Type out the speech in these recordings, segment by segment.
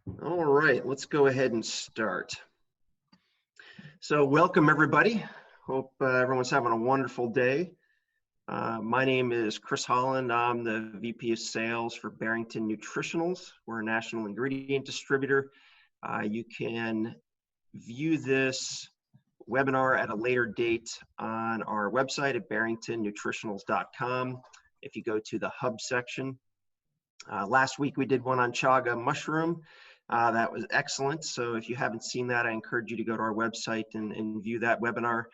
All right, let's go ahead and start. So welcome everybody. Hope everyone's having a wonderful day. My name is Chris Holland. I'm the VP of Sales for Barrington Nutritionals. We're a national ingredient distributor. You can view this webinar at a later date on our website at barringtonnutritionals.com. If you go to the hub section. Last week we did one on chaga mushroom. That was excellent. So if you haven't seen that, I encourage you to go to our website and view that webinar.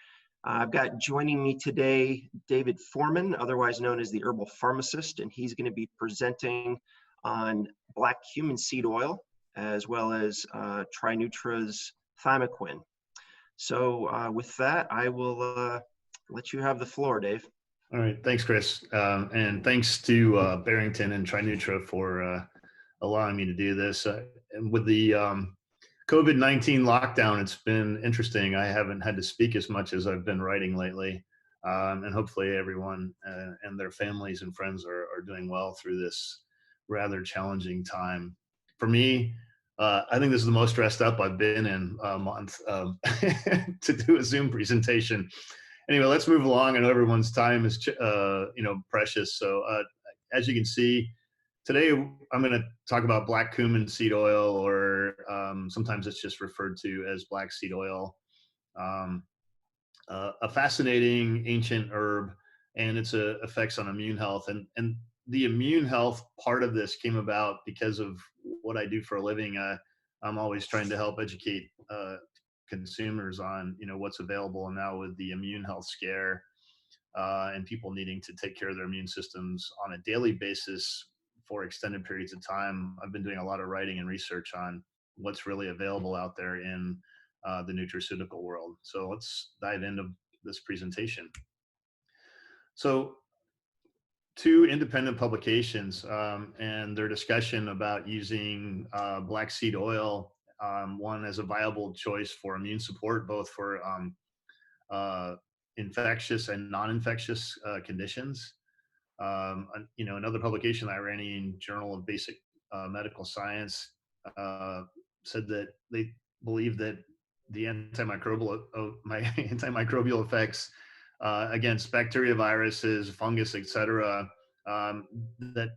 I've got joining me today David Foreman, otherwise known as the herbal pharmacist, and he's going to be presenting on black cumin seed oil as well as Trinutra's thymoquin. So with that, I will let you have the floor, Dave. All right, thanks, Chris, and thanks to Barrington and Trinutra for allowing me to do this. And with the COVID-19 lockdown, it's been interesting. I haven't had to speak as much as I've been writing lately, and hopefully everyone and their families and friends are doing well through this rather challenging time. For me, I think this is the most stressed up I've been in a month to do a Zoom presentation. Anyway, let's move along. I know everyone's time is precious. So as you can see, today I'm going to talk about black cumin seed oil, or sometimes it's just referred to as black seed oil. A fascinating ancient herb and its effects on immune health. And the immune health part of this came about because of what I do for a living. I'm always trying to help educate consumers on what's available, and now with the immune health scare and people needing to take care of their immune systems on a daily basis for extended periods of time, I've been doing a lot of writing and research on what's really available out there in the nutraceutical world. So let's dive into this presentation. So two independent publications and their discussion about using black seed oil, one as a viable choice for immune support, both for infectious and non-infectious conditions. Another publication I ran in Journal of Basic Medical Science said that they believe that the antimicrobial effects against bacteria, viruses, fungus, etc., that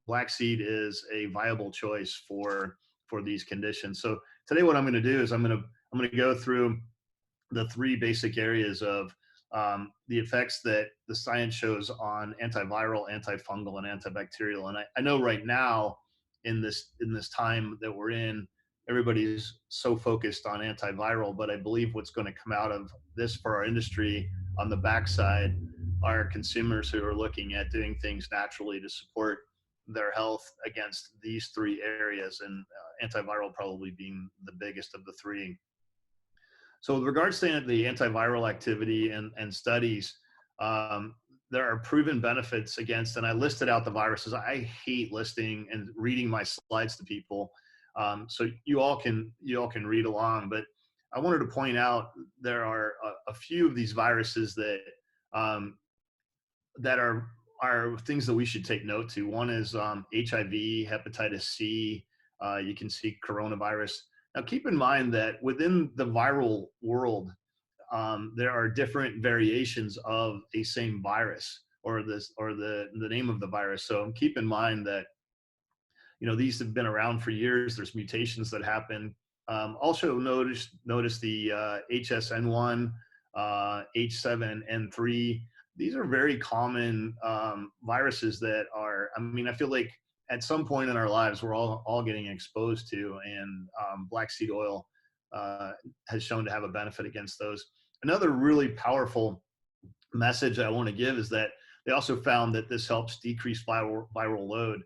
black seed is a viable choice for these conditions. So today, what I'm going to do is I'm going to go through the three basic areas of the effects that the science shows on antiviral, antifungal, and antibacterial. And I know right now in this time that we're in, everybody's so focused on antiviral, but I believe what's going to come out of this for our industry on the backside are consumers who are looking at doing things naturally to support their health against these three areas, and antiviral probably being the biggest of the three. So with regards to the antiviral activity and studies, there are proven benefits against, and I listed out the viruses. I hate listing and reading my slides to people, so you all can read along. But I wanted to point out there are a few of these viruses that that are things that we should take note to. One is HIV, hepatitis C. You can see coronavirus. Now, keep in mind that within the viral world, there are different variations of a same virus, or the name of the virus. So keep in mind that these have been around for years. There's mutations that happen. Also notice the HSN1, H7N3. These are very common viruses that are. I feel like at some point in our lives, we're all getting exposed to, and black seed oil has shown to have a benefit against those. Another really powerful message I want to give is that they also found that this helps decrease viral load.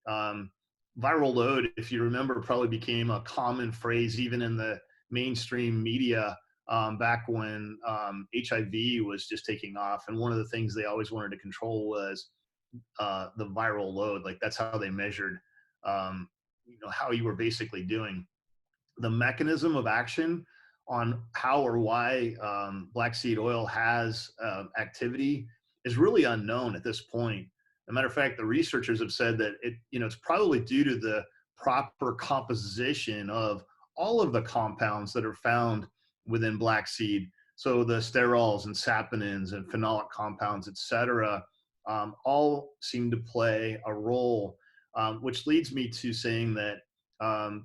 Viral load, if you remember, probably became a common phrase even in the mainstream media back when HIV was just taking off. And one of the things they always wanted to control was the viral load. Like, that's how they measured how you were basically doing. The mechanism of action on how or why black seed oil has activity is really unknown at this point. As a matter of fact, the researchers have said that it's probably due to the proper composition of all of the compounds that are found within black seed. So the sterols and saponins and phenolic compounds, et cetera, all seem to play a role, which leads me to saying that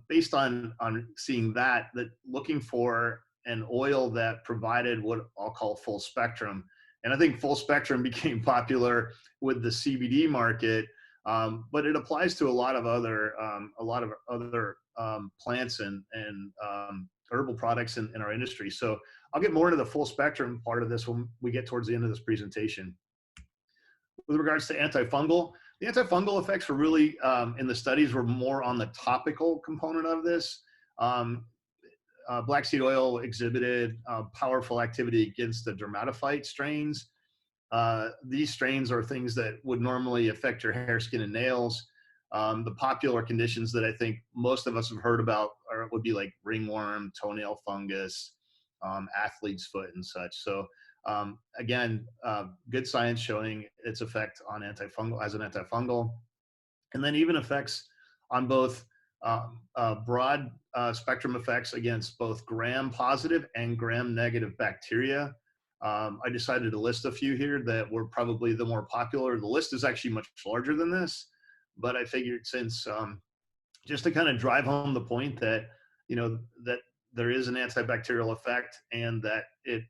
based on seeing that looking for an oil that provided what I'll call full spectrum. And I think full spectrum became popular with the CBD market, but it applies to a lot of other plants and herbal products in our industry. So I'll get more into the full spectrum part of this when we get towards the end of this presentation. With regards to antifungal, the antifungal effects were really, in the studies, were more on the topical component of this. Black seed oil exhibited powerful activity against the dermatophyte strains. These strains are things that would normally affect your hair, skin, and nails. The popular conditions that I think most of us have heard about would be like ringworm, toenail fungus, athlete's foot, and such. So again, good science showing its effect on antifungal as an antifungal, and then even effects on both broad spectrum effects against both gram-positive and gram-negative bacteria. I decided to list a few here that were probably the more popular. The list is actually much larger than this, but I figured since just to kind of drive home the point that, that there is an antibacterial effect and that it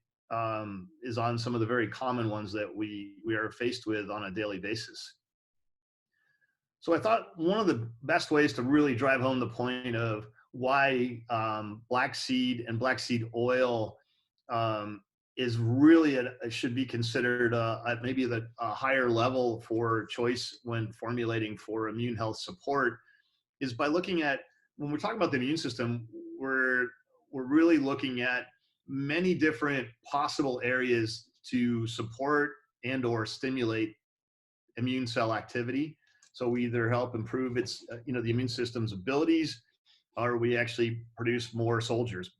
is on some of the very common ones that we are faced with on a daily basis. So I thought one of the best ways to really drive home the point of why black seed and black seed oil is really should be considered at maybe a higher level for choice when formulating for immune health support is by looking at, when we're talking about the immune system, we're really looking at many different possible areas to support and or stimulate immune cell activity. So we either help improve its, the immune system's abilities, or we actually produce more soldiers.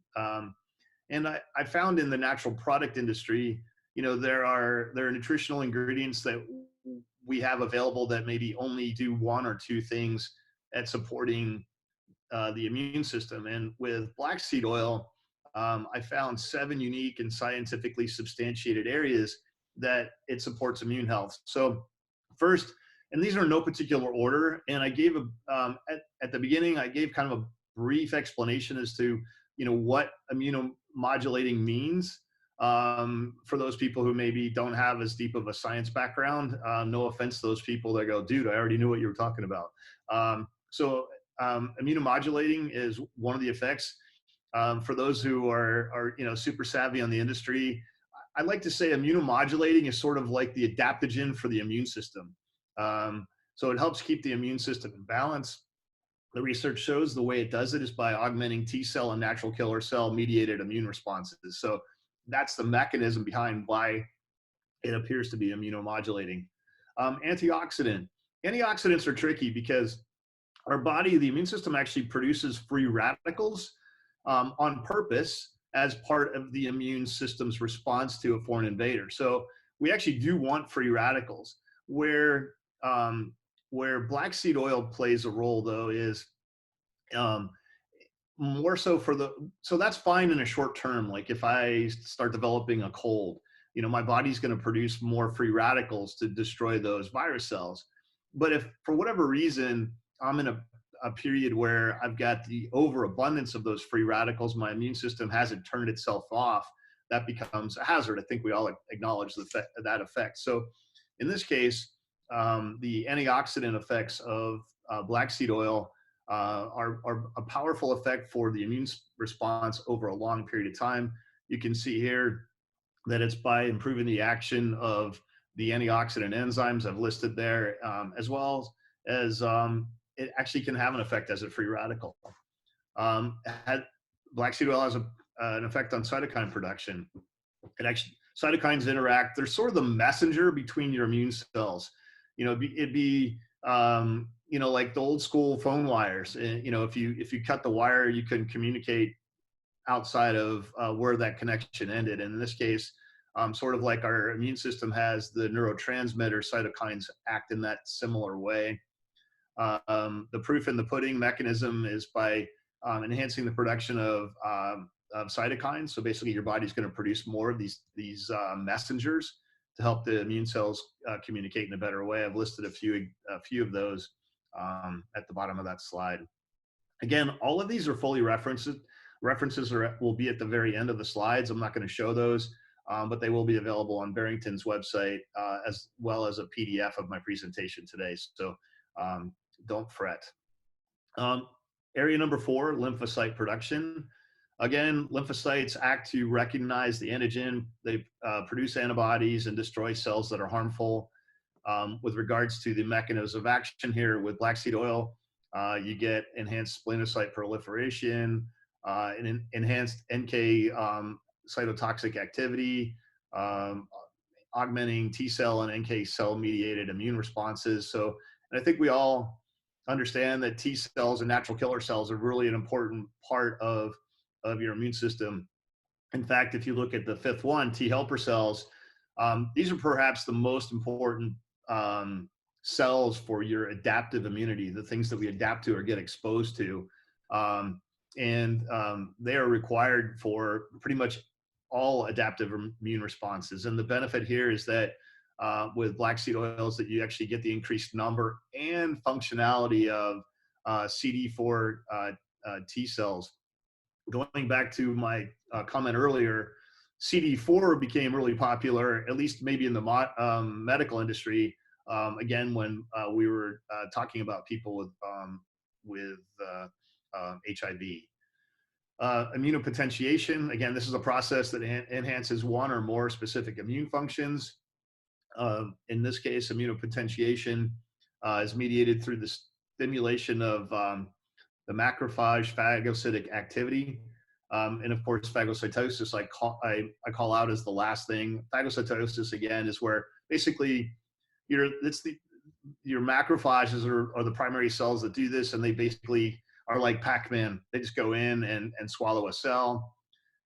And I found in the natural product industry, there are nutritional ingredients that we have available that maybe only do one or two things at supporting the immune system. And with black seed oil, I found 7 unique and scientifically substantiated areas that it supports immune health. So first, and these are in no particular order, and I gave at the beginning, I gave kind of a brief explanation as to what immunomodulating means for those people who maybe don't have as deep of a science background. No offense to those people that go, dude, I already knew what you were talking about. So immunomodulating is one of the effects. For those who are super savvy on the industry, I like to say immunomodulating is sort of like the adaptogen for the immune system. So it helps keep the immune system in balance. The research shows the way it does it is by augmenting T cell and natural killer cell mediated immune responses. So that's the mechanism behind why it appears to be immunomodulating. Antioxidants are tricky because our body, the immune system, actually produces free radicals on purpose as part of the immune system's response to a foreign invader. So we actually do want free radicals. Where black seed oil plays a role, though, is more so so that's fine in a short term. Like if I start developing a cold, my body's going to produce more free radicals to destroy those virus cells. But if for whatever reason I'm in a period where I've got the overabundance of those free radicals, my immune system hasn't turned itself off, that becomes a hazard. I think we all acknowledge that effect. So in this case, the antioxidant effects of black seed oil are a powerful effect for the immune response over a long period of time. You can see here that it's by improving the action of the antioxidant enzymes I've listed there, as well as it actually can have an effect as a free radical. Black seed oil has an effect on cytokine production. Cytokines interact. They're sort of the messenger between your immune cells. It'd be like the old school phone wires. If you cut the wire, you couldn't communicate outside of where that connection ended. And in this case, sort of like our immune system has the neurotransmitter, cytokines act in that similar way. The proof in the pudding mechanism is by enhancing the production of cytokines. So basically, your body's going to produce more of these messengers to help the immune cells communicate in a better way. I've listed a few of those at the bottom of that slide. Again, all of these are fully referenced. References will be at the very end of the slides. I'm not going to show those, but they will be available on Barrington's website as well as a PDF of my presentation today. So don't fret. Area number 4, lymphocyte production. Again, lymphocytes act to recognize the antigen. They produce antibodies and destroy cells that are harmful. With regards to the mechanism of action here with black seed oil, you get enhanced splenocyte proliferation, enhanced NK cytotoxic activity, augmenting T cell and NK cell mediated immune responses. So, and I think we all understand that T cells and natural killer cells are really an important part of your immune system. In fact, if you look at the 5th one, T helper cells, these are perhaps the most important cells for your adaptive immunity, the things that we adapt to or get exposed to. They are required for pretty much all adaptive immune responses. And the benefit here is that with black seed oils that you actually get the increased number and functionality of CD4 T cells. Going back to my comment earlier, CD4 became really popular, at least maybe in the medical industry, again, when we were talking about people with HIV. Immunopotentiation, again, this is a process that enhances one or more specific immune functions. In this case, immunopotentiation is mediated through the stimulation of the macrophage phagocytic activity. And of course, phagocytosis, I call out as the last thing. Phagocytosis, again, is where basically your macrophages are the primary cells that do this, and they basically are like Pac-Man. They just go in and swallow a cell.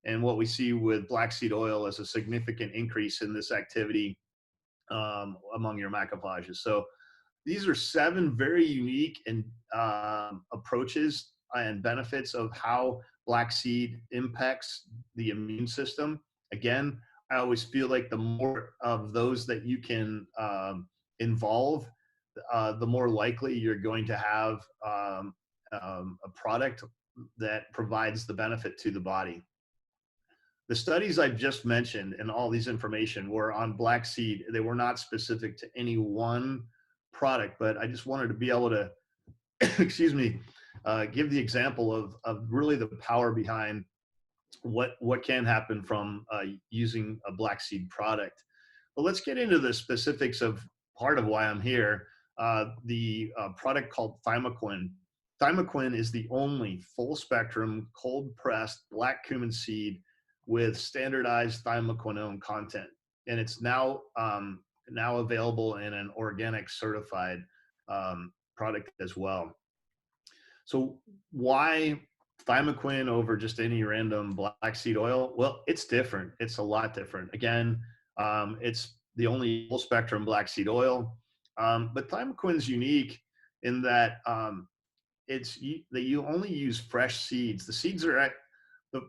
And what we see with black seed oil is a significant increase in this activity among your macrophages. So these are 7 very unique and approaches and benefits of how black seed impacts the immune system. Again, I always feel like the more of those that you can involve, the more likely you're going to have a product that provides the benefit to the body. The studies I've just mentioned and all these information were on black seed. They were not specific to any one product, but I just wanted to be able to, excuse me, give the example of really the power behind what can happen from using a black seed product. But let's get into the specifics of part of why I'm here. The product called Thymoquin. Thymoquin is the only full spectrum cold pressed black cumin seed with standardized thymoquinone content, and it's now available in an organic certified product as well. So why Thymoquin over just any random black seed oil? Well, it's different. It's a lot different. Again, it's the only full spectrum black seed oil, but Thymoquin is unique in that that you only use fresh seeds. The seeds are at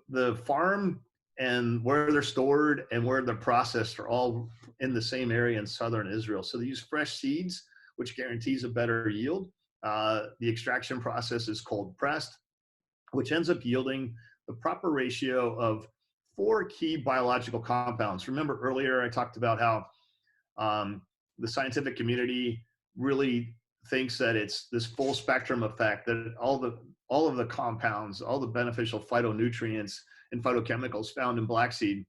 the farm, and where they're stored and where they're processed are all in the same area in southern Israel. So they use fresh seeds, which guarantees a better yield. The extraction process is cold pressed, which ends up yielding the proper ratio of 4 key biological compounds. Remember earlier I talked about how the scientific community really thinks that it's this full spectrum effect, that all of the compounds, all the beneficial phytonutrients and phytochemicals found in black seed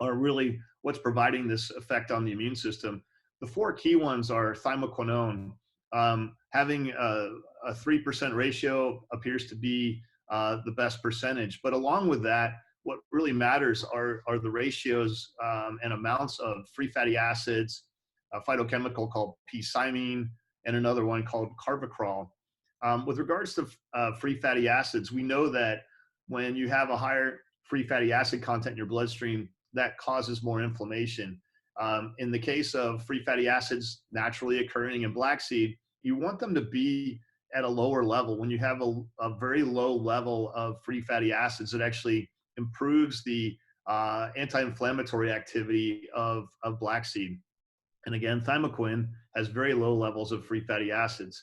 are really what's providing this effect on the immune system. The 4 key ones are thymoquinone. Having a 3% ratio appears to be the best percentage. But along with that, what really matters are the ratios and amounts of free fatty acids, a phytochemical called P-cymine, and another one called carvacrol. With regards to free fatty acids, we know that when you have a higher free fatty acid content in your bloodstream, that causes more inflammation. In the case of free fatty acids naturally occurring in black seed, you want them to be at a lower level. When you have a very low level of free fatty acids, it actually improves the anti-inflammatory activity of black seed. And again, thymoquin has very low levels of free fatty acids.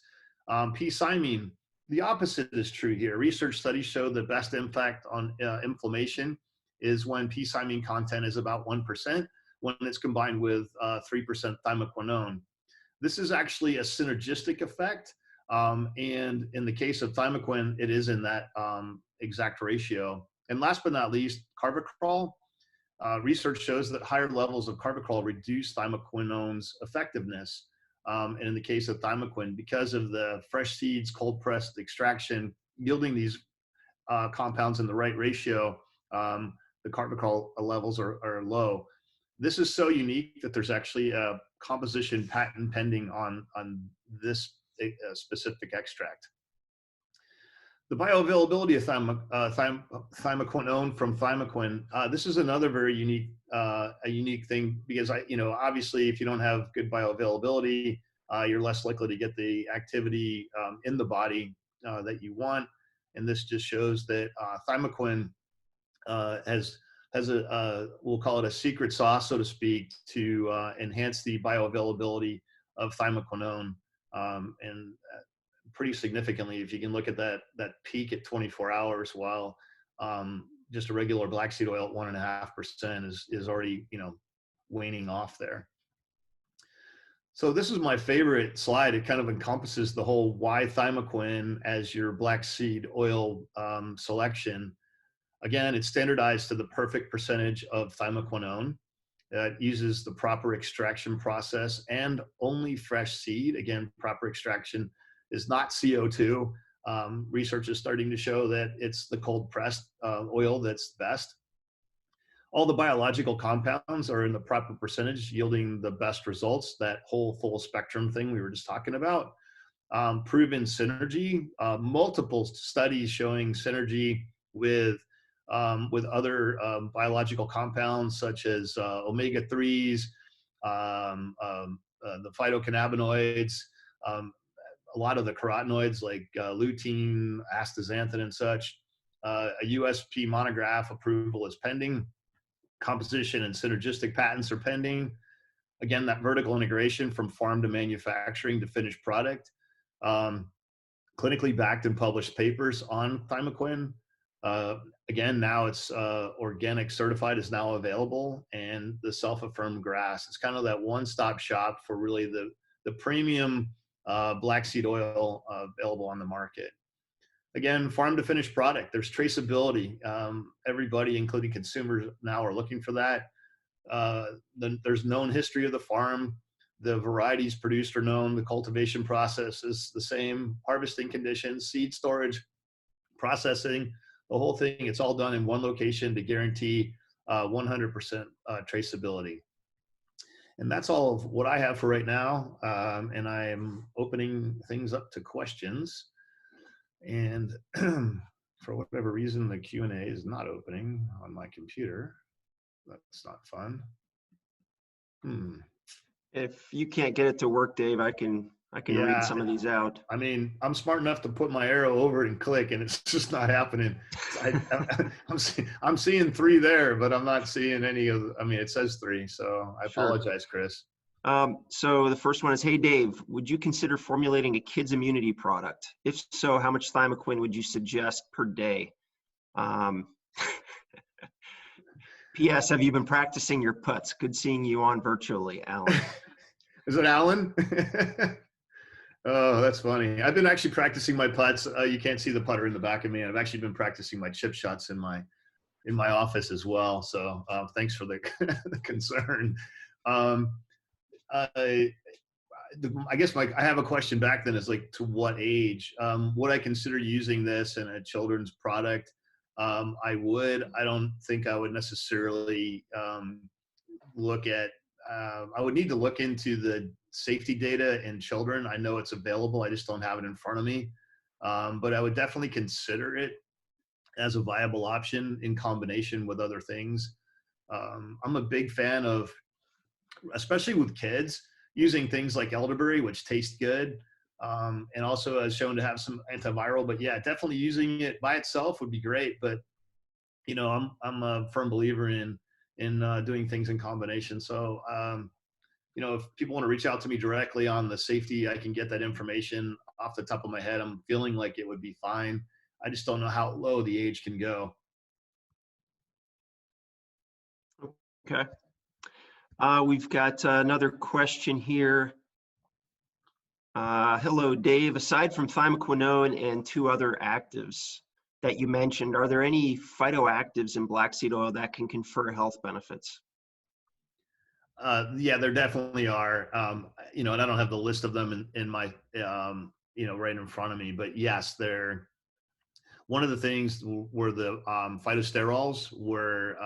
P-cymine, the opposite is true here. Research studies show the best impact on inflammation is when P-cymine content is about 1%, when it's combined with 3% thymoquinone. This is actually a synergistic effect. And in the case of thymoquin, it is in that exact ratio. And last but not least, carvacrol. Research shows that higher levels of carvacrol reduce thymoquinone's effectiveness. And in the case of thymoquin, because of the fresh seeds, cold pressed extraction, yielding these compounds in the right ratio, the carvacrol levels are low. This is so unique that there's actually a composition patent pending on this specific extract. The bioavailability of thymoquinone from thymoquin. This is another very unique thing, because obviously if you don't have good bioavailability, you're less likely to get the activity in the body that you want. And this just shows that thymoquin has a we'll call it a secret sauce, so to speak, to enhance the bioavailability of thymoquinone, and pretty significantly. If you can look at that peak at 24 hours, while just a regular black seed oil at 1.5% is already waning off there. So this is my favorite slide. It kind of encompasses the whole why thymoquin as your black seed oil selection. Again, it's standardized to the perfect percentage of thymoquinone. It uses the proper extraction process and only fresh seed. Again, proper extraction is not CO2. Research is starting to show that it's the cold pressed oil that's best. All the biological compounds are in the proper percentage, yielding the best results, that whole full spectrum thing we were just talking about. Proven synergy, multiple studies showing synergy with other biological compounds such as omega-3s, the phytocannabinoids, a lot of the carotenoids like lutein, astaxanthin, and such. A USP monograph approval is pending. Composition and synergistic patents are pending. Again, that vertical integration from farm to manufacturing to finished product. Clinically backed and published papers on thymoquin. Again, now it's organic certified is now available, and the self-affirmed GRAS. It's kind of that one-stop shop for really the premium black seed oil available on the market. Again, farm to finished product. There's traceability. Everybody, including consumers, now are looking for that. There's known history of the farm. The varieties produced are known. The cultivation process is the same. Harvesting conditions, seed storage, processing, the whole thing. It's all done in one location to guarantee 100% traceability. And that's all of what I have for right now. And I am opening things up to questions. And for whatever reason, the Q&A is not opening on my computer. That's not fun. If you can't get it to work, Dave, I can read some of these out. I mean, I'm smart enough to put my arrow over and click, and it's just not happening. I'm seeing 3 there, but I'm not seeing any of. I mean, it says 3, so I apologize, Chris. So the first one is, hey, Dave, would you consider formulating a kid's immunity product? If so, how much thymoquin would you suggest per day? P.S. Have you been practicing your putts? Good seeing you on virtually, Alan. Is it Alan? Oh, that's funny. I've been actually practicing my putts. You can't see the putter in the back of me. I've actually been practicing my chip shots in my office as well. So thanks for the concern. I guess I have a question back then, is like, to what age would I consider using this in a children's product? I don't think I would necessarily look at, I would need to look into the safety data in children. I know it's available. I just don't have it in front of me. But I would definitely consider it as a viable option in combination with other things. I'm a big fan of, especially with kids, using things like elderberry, which taste good. and also has shown to have some antiviral. But yeah, definitely using it by itself would be great. But I'm a firm believer in doing things in combination. So if people want to reach out to me directly on the safety, I can get that information off the top of my head. I'm feeling like it would be fine. I just don't know how low the age can go. Okay. We've got another question here. Hello, Dave. Aside from thymoquinone and two other actives that you mentioned, are there any phytoactives in black seed oil that can confer health benefits? Yeah, there definitely are. And I don't have the list of them in my, right in front of me, but yes, one of the things were the phytosterols were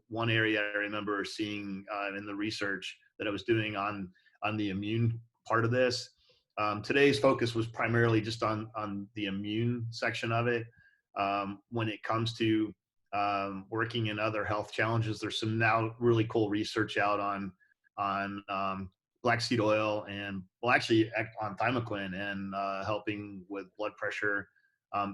one area I remember seeing in the research that I was doing on the immune part of this. Today's focus was primarily just on the immune section of it. When it comes to working in other health challenges, there's some now really cool research out on black seed oil and actually on thymoquin and helping with blood pressure.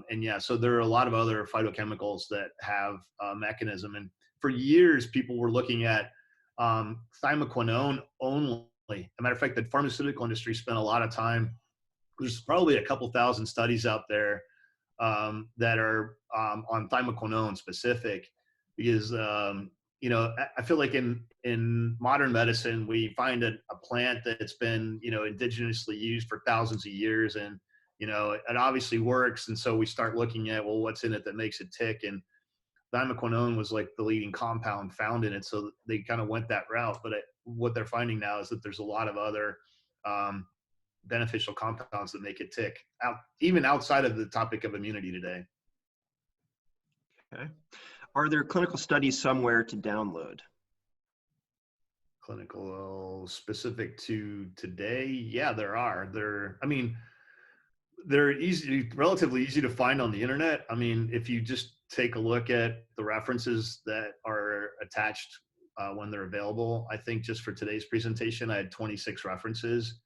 And yeah, so there are a lot of other phytochemicals that have a mechanism. And for years, people were looking at thymoquinone only. As a matter of fact, the pharmaceutical industry spent a lot of time. There's probably a couple thousand studies out there that are on thymoquinone specific, because I feel like in modern medicine we find a plant that's been indigenously used for thousands of years, and it obviously works, and so we start looking at, well, what's in it that makes it tick, and thymoquinone was like the leading compound found in it, so they kind of went that route. But what they're finding now is that there's a lot of other beneficial compounds that make it tick, even outside of the topic of immunity today. Okay. Are there clinical studies somewhere to download? Clinical specific to today? Yeah, there are. They're relatively easy to find on the internet. I mean, if you just take a look at the references that are attached when they're available, I think just for today's presentation, I had 26 references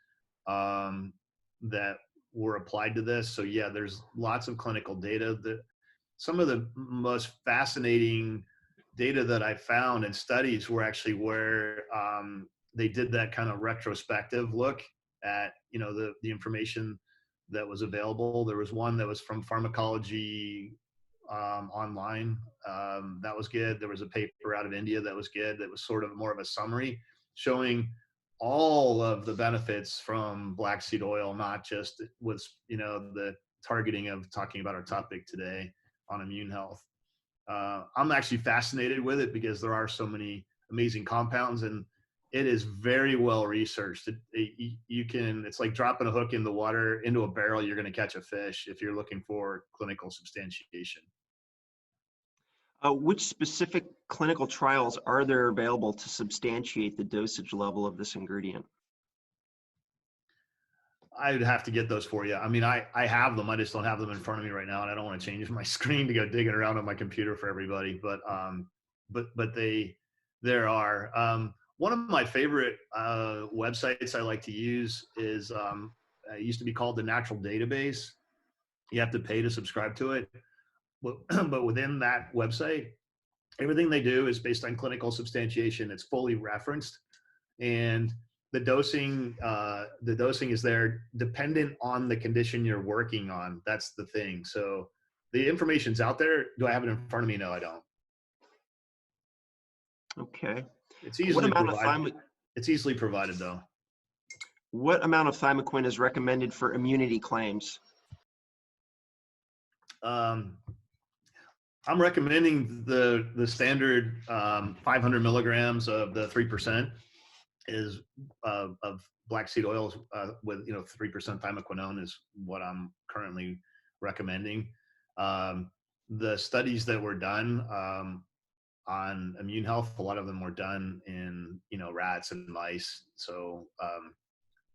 that were applied to this. So yeah, there's lots of clinical data. That some of the most fascinating data that I found in studies were actually where they did that kind of retrospective look at the information that was available. There was one that was from Pharmacology Online. That was good. There was a paper out of India that was good. That was sort of more of a summary showing all of the benefits from black seed oil, not just with the targeting of talking about our topic today on immune health. I'm actually fascinated with it because there are so many amazing compounds, and it is very well researched. It's like dropping a hook in the water into a barrel. You're going to catch a fish if you're looking for clinical substantiation. Which specific clinical trials are there available to substantiate the dosage level of this ingredient? I would have to get those for you. I mean, I have them. I just don't have them in front of me right now, and I don't want to change my screen to go digging around on my computer for everybody. But there are. One of my favorite websites I like to use is it used to be called the Natural Database. You have to pay to subscribe to it, but within that website, everything they do is based on clinical substantiation. It's fully referenced, and the dosing is there dependent on the condition you're working on. That's the thing. So the information's out there. Do I have it in front of me? No, I don't. Okay. It's easily provided. It's easily provided though. What amount of thymoquin is recommended for immunity claims? I'm recommending the standard 500 milligrams of the 3% is of black seed oils with 3% thymoquinone is what I'm currently recommending. The studies that were done on immune health, a lot of them were done in rats and mice. So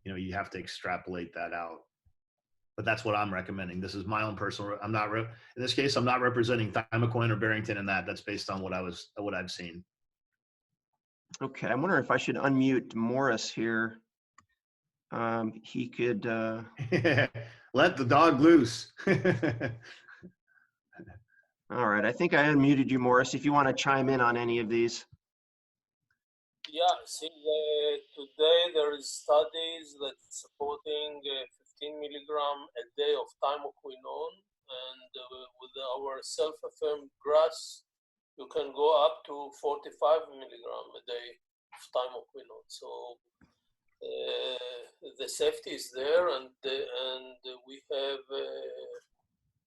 you have to extrapolate that out. But that's what I'm recommending. This is my own personal. I'm not in this case. I'm not representing thymoquin or Barrington in that. That's based on what I've seen. Okay, I'm wondering if I should unmute Morris here. he could. Let the dog loose. All right, I think I unmuted you, Morris, if you want to chime in on any of these. Yeah, see, today there is studies that supporting 15 milligram a day of thymoquinone, and with our self-affirmed GRAS, you can go up to 45 milligram a day of thymoquinone. So the safety is there, and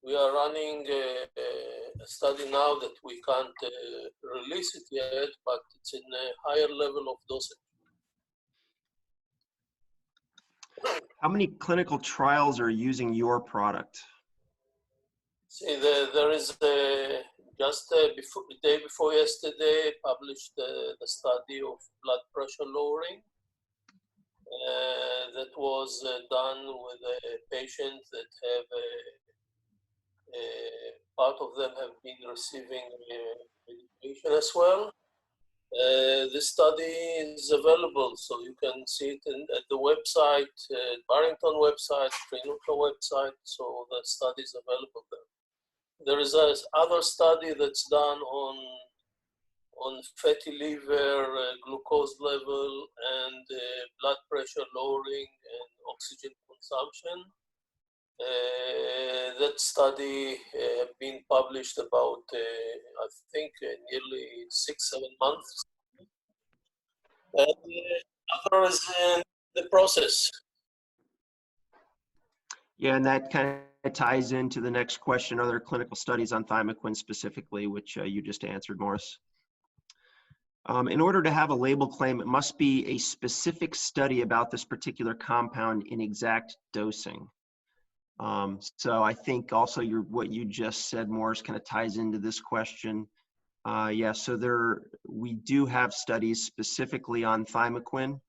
we are running a study now that we can't release it yet, but it's in a higher level of dosage. How many clinical trials are using your product? See, there is just the day before yesterday published the study of blood pressure lowering. That was done with a patient that have part of them have been receiving medication as well. This study is available, so you can see it at the website, Barrington website, Clinical website, so the study is available there. There is another study that's done on fatty liver, glucose level, and blood pressure lowering and oxygen consumption. That study been published about, I think, nearly 6-7 months. And other is in the process. Yeah, and that kind of ties into the next question. Are there clinical studies on thymoquin specifically, which you just answered, Morris? In order to have a label claim, it must be a specific study about this particular compound in exact dosing. So I think also what you just said, Morris, kind of ties into this question. Yeah, so we do have studies specifically on thymoquin.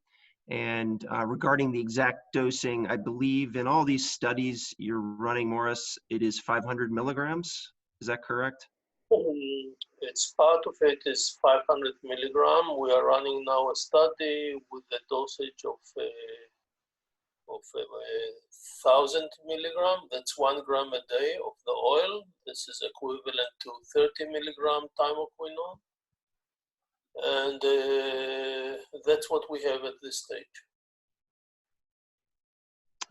And regarding the exact dosing, I believe in all these studies you're running, Morris, it is 500 milligrams. Is that correct? It's part of it is 500 milligram. We are running now a study with the dosage of 1,000 milligram. That's 1 gram a day of the oil. This is equivalent to 30 milligram thymoquinone. And that's what we have at this stage.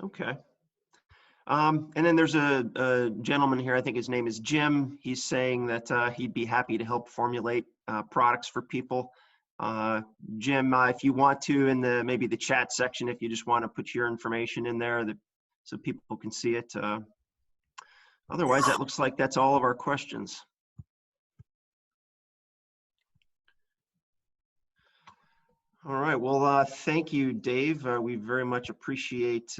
Okay. And then there's a gentleman here, I think his name is Jim. He's saying that he'd be happy to help formulate products for people. Jim, if you want to, in maybe the chat section, if you just want to put your information in there so people can see it. Otherwise, that looks like that's all of our questions. All right, well, thank you, Dave. We very much appreciate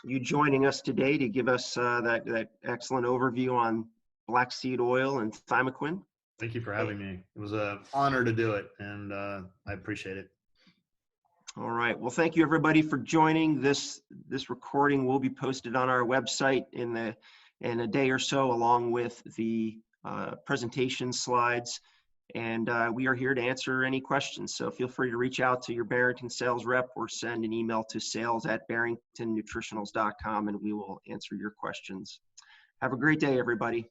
you joining us today to give us that excellent overview on black seed oil and thymoquin. Thank you for having me. It was an honor to do it, and I appreciate it. All right. Well, thank you, everybody, for joining. This recording will be posted on our website in a day or so, along with the presentation slides. And we are here to answer any questions. So feel free to reach out to your Barrington sales rep or send an email to sales@barringtonnutritionals.com, and we will answer your questions. Have a great day, everybody.